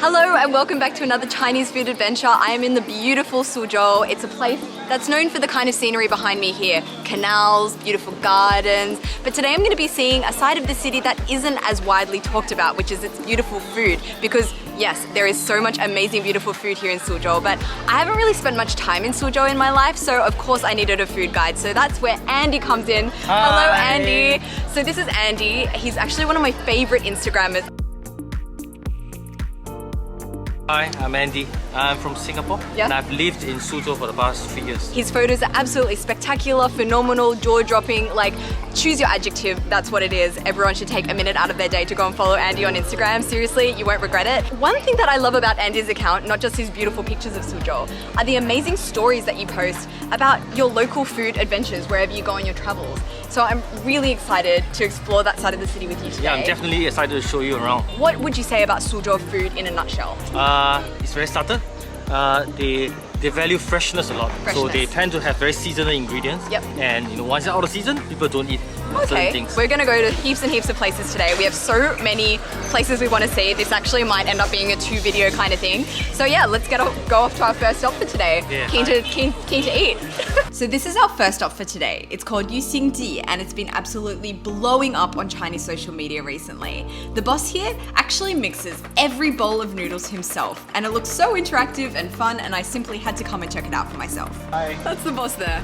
Hello and welcome back to another Chinese food adventure. I am in the beautiful Suzhou. It's a place that's known for the kind of scenery behind me here. Canals, beautiful gardens. But today I'm going to be seeing a side of the city that isn't as widely talked about, which is its beautiful food. Because yes, there is so much amazing, beautiful food here in Suzhou, but I haven't really spent much time in Suzhou in my life, so of course I needed a food guide. So that's where Andy comes in. Hi. Hello, Andy. So this is Andy. He's actually one of my favorite Instagrammers. Hi, I'm Andy. I'm from Singapore and I've lived in Suzhou for the past 3 years. His photos are absolutely spectacular, phenomenal, jaw-dropping, like choose your adjective, that's what it is. Everyone should take a minute out of their day to go and follow Andy on Instagram. Seriously, you won't regret it. One thing that I love about Andy's account, not just his beautiful pictures of Suzhou, are the amazing stories that you post about your local food adventures wherever you go on your travels. So I'm really excited to explore that side of the city with you today. Yeah, I'm definitely excited to show you around. What would you say about Suzhou food in a nutshell? It's very subtle. They value freshness a lot. So they tend to have very seasonal ingredients. Yep. And once they're out of season, people don't eat certain things. We're gonna go to heaps and heaps of places today. We have so many places we want to see. This actually might end up being a 2-video kind of thing. So yeah, let's go off to our first stop for today. Yeah, keen to eat. So this is our first stop for today. It's called Xixxx and it's been absolutely blowing up on Chinese social media recently. The boss here actually mixes every bowl of noodles himself and it looks so interactive and fun, and I simply had to come and check it out for myself. Hi. That's the boss there.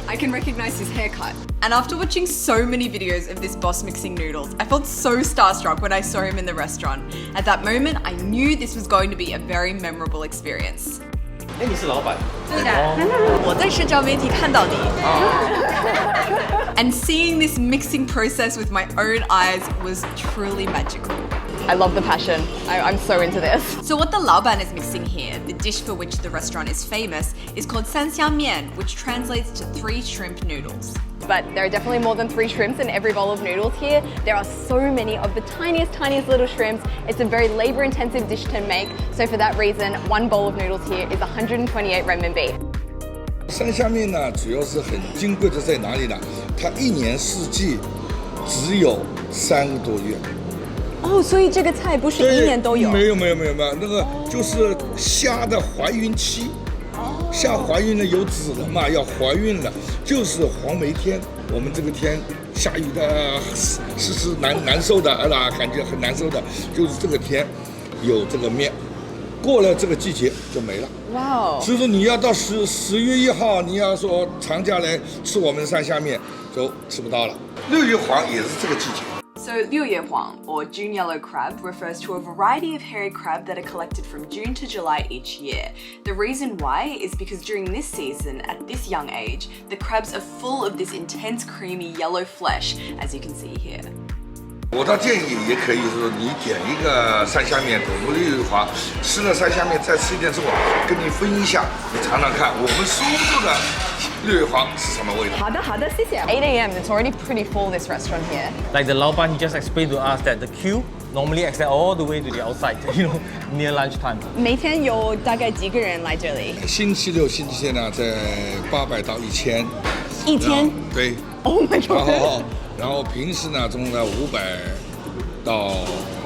I can recognize his haircut. And after watching so many videos of this boss mixing noodles, I felt so starstruck when I saw him in the restaurant. At that moment, I knew this was going to be a very memorable experience. 你是老板？对的，我在社交媒体看到你。And seeing this mixing process with my own eyes was truly magical. I love the passion. I'm so into this. So what the Laoban is mixing here, the dish for which the restaurant is famous, is called mian, which translates to 3 shrimp noodles. But there are definitely more than 3 shrimps in every bowl of noodles here. There are so many of the tiniest little shrimps. It's a very labor-intensive dish to make. So for that reason, 1 bowl of noodles here is 128 renminbi. 山虾面呢，主要是很金贵的在哪里呢？它1年4季只有3个多月。哦，所以这个菜不是1年都有？没有，那个就是虾的怀孕期。虾怀孕了有籽了嘛，要怀孕了，就是黄梅天。我们这个天下雨的是难受的，感觉很难受的，就是这个天有这个面。过了这个季节就没了。哇哦！所以说你要到10月1号，你要说长假来吃我们山虾面，就吃不到了。6月黄也是这个季节。So 6月黄, or June yellow crab, refers to a variety of hairy crab that are collected from June to July each year. The reason why is because during this season, at this young age, the crabs are full of this intense creamy yellow flesh, as you can see here. 我倒建议也可以说，你点一个山虾面，我们6月黄吃了山虾面，再吃一点之后，跟你分享，你尝尝看我们苏州的6月黄是什么味道。好的，谢谢。8 a.m. It's already pretty full, this restaurant here. Like the Laoban, he just explained to us that the queue normally extend all the way to the outside, near lunchtime. 每天有大概几个人来这里？星期六、星期天呢，在800到1000。一天？对。Oh my god！ 然后平时呢，中在500到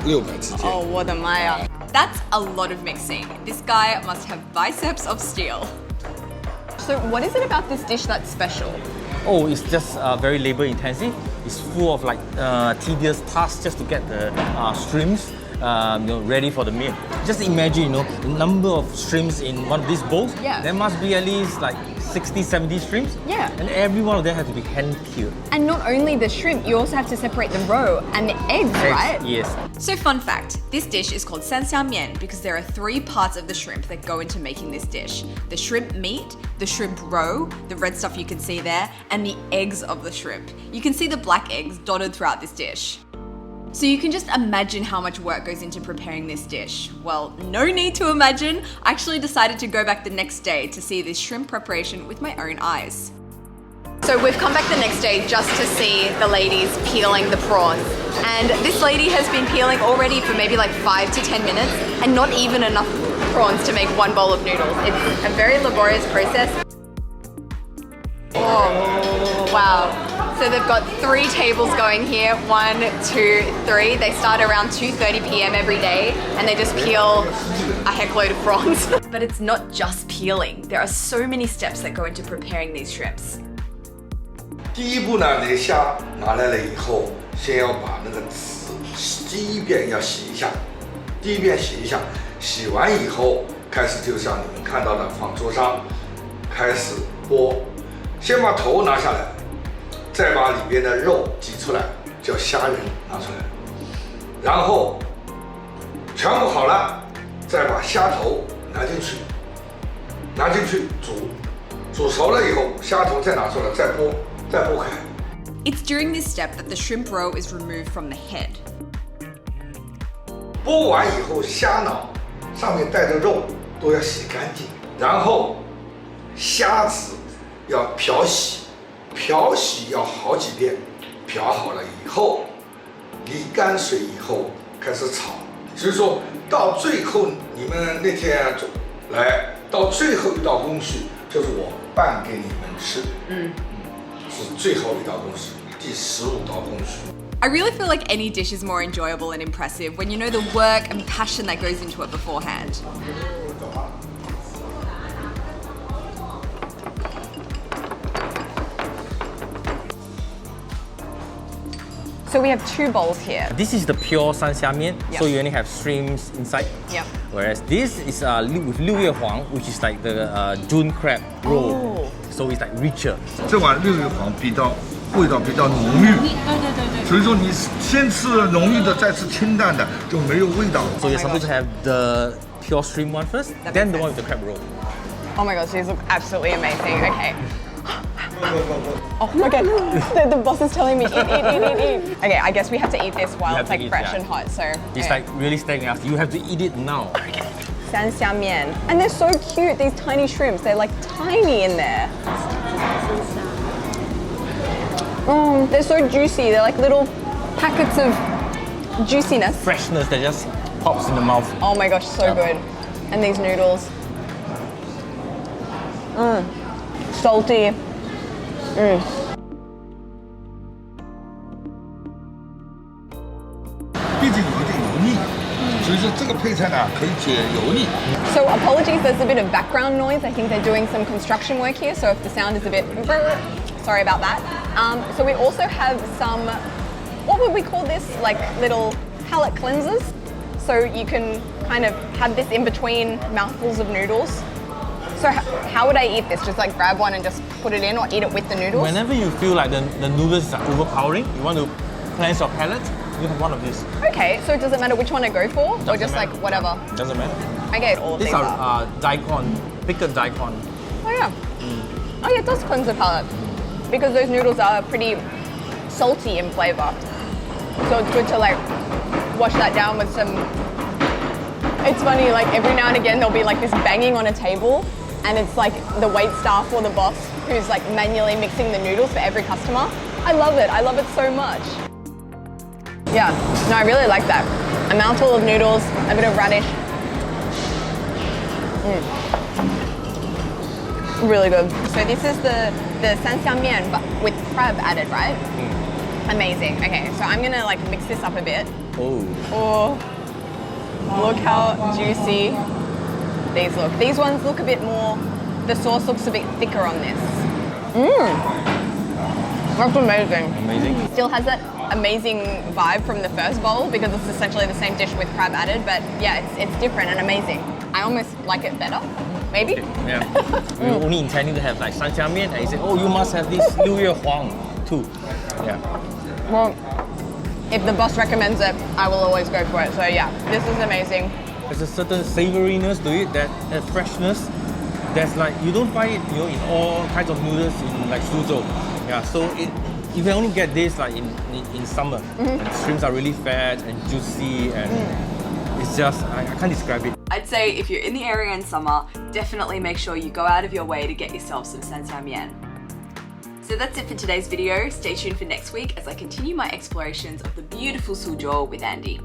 600之间。哦，我的妈呀 ！That's a lot of mixing. This guy must have biceps of steel. So what is it about this dish that's special? Oh, it's just very labor intensive. It's full of like tedious tasks just to get the shrimps ready for the meal. Just imagine, the number of shrimps in one of these bowls. Yeah. There must be at least like 60, 70 shrimps. Yeah. And every one of them has to be hand-peeled. And not only the shrimp, you also have to separate the roe and the eggs, right? Yes. So fun fact, this dish is called mian because there are 3 parts of the shrimp that go into making this dish. The shrimp meat, the shrimp roe, the red stuff you can see there, and the eggs of the shrimp. You can see the black eggs dotted throughout this dish. So you can just imagine how much work goes into preparing this dish. Well, no need to imagine. I actually decided to go back the next day to see this shrimp preparation with my own eyes. So we've come back the next day just to see the ladies peeling the prawns. And this lady has been peeling already for maybe like 5 to 10 minutes and not even enough prawns to make 1 bowl of noodles. It's a very laborious process. Oh, wow. So they've got 3 tables going here, 1, 2, 3. They start around 2:30 p.m. every day and they just peel a heckload of prawns. But it's not just peeling. There are so many steps that go into preparing these shrimps. 第一步呢，你虾拿来了以后，先要把那个籽第一遍要洗一下，第一遍洗一下，洗完以后开始就像你们看到的放桌上，开始剥，先把头拿下来，再把里边的肉挤出来，叫虾仁拿出来，然后全部好了，再把虾头拿进去，煮，煮熟了以后，虾头再拿出来，再剥开。It's during this step that the shrimp roe is removed from the head. 剥完以后，虾脑上面带的肉都要洗干净，然后虾子要漂洗，漂洗要好几遍，漂好了以后，沥干水以后开始炒。所以说到最后，你们那天来到最后一道工序，就是我拌给你们吃。是最后一道工序，第15道工序。I really feel like any dish is more enjoyable and impressive when you know the work and passion that goes into it beforehand. So we have 2 bowls here. This is the pure 三虾面, so you only have shrimps inside. Yep. Whereas this is with 六月黄, which is like the June crab roll. Oh. So it's like richer. 这碗六月黄味道比较浓郁，对，所以说你先吃浓郁的，再吃清淡的，就没有味道。 So you're supposed to have the pure shrimp one first, then the one with the crab roll. Oh my gosh, these look absolutely amazing. Okay. Oh my god, the boss is telling me eat. Okay, I guess we have to eat this while it's like fresh and hot. So it's like really staring at us. You have to eat it now. Okay. 三虾面, and they're so cute. These tiny shrimps, they're like tiny in there. They're so juicy. They're like little packets of juiciness. Freshness that just pops in the mouth. Oh my gosh, so good. And these noodles. Salty. 毕竟有点油腻，所以说这个配菜呢可以解油腻。 So apologies, there's a bit of background noise. I think they're doing some construction work here, so if the sound is a bit sorry about that. So we also have some, what would we call this? Like little palate cleansers. So you can kind of have this in between mouthfuls of noodles. So how would I eat this? Just like grab one and just put it in, or eat it with the noodles? Whenever you feel like the noodles are overpowering, you want to cleanse your palate, you have one of these. Okay, so does it matter which one I go for? Doesn't or just matter. like whatever? Doesn't matter. I get all of These these. are daikon, pickled daikon. Oh yeah. Oh yeah, it does cleanse the palate. Because those noodles are pretty salty in flavor. So it's good to like wash that down with some... It's funny, like every now and again there'll be like this banging on a table, and it's like the wait staff or the boss who's like manually mixing the noodles for every customer. I love it so much. Yeah, no, I really like that. A mouthful of noodles, a bit of radish. Really good. So this is the sanxiamian, but with crab added, right? Amazing. Okay, so I'm gonna like mix this up a bit. Oh, look how juicy these look. These ones look a bit more, the sauce looks a bit thicker on this. That's amazing. Amazing. Still has that amazing vibe from the first bowl because it's essentially the same dish with crab added, but yeah, it's different and amazing. I almost like it better, maybe. Yeah. We were only intending to have like 三虾面, and he said, oh, you must have this 六月黄 too. Yeah. Well, if the boss recommends it, I will always go for it. So yeah, this is amazing. There's a certain savouriness to it, that freshness. There's like, you don't find it, in all kinds of noodles in like Suzhou. Yeah, so you can only get this like in summer. And shrimps are really fat and juicy, and it's just, I can't describe it. I'd say if you're in the area in summer, definitely make sure you go out of your way to get yourself some sanxiamian. So that's it for today's video. Stay tuned for next week as I continue my explorations of the beautiful Suzhou with Andy.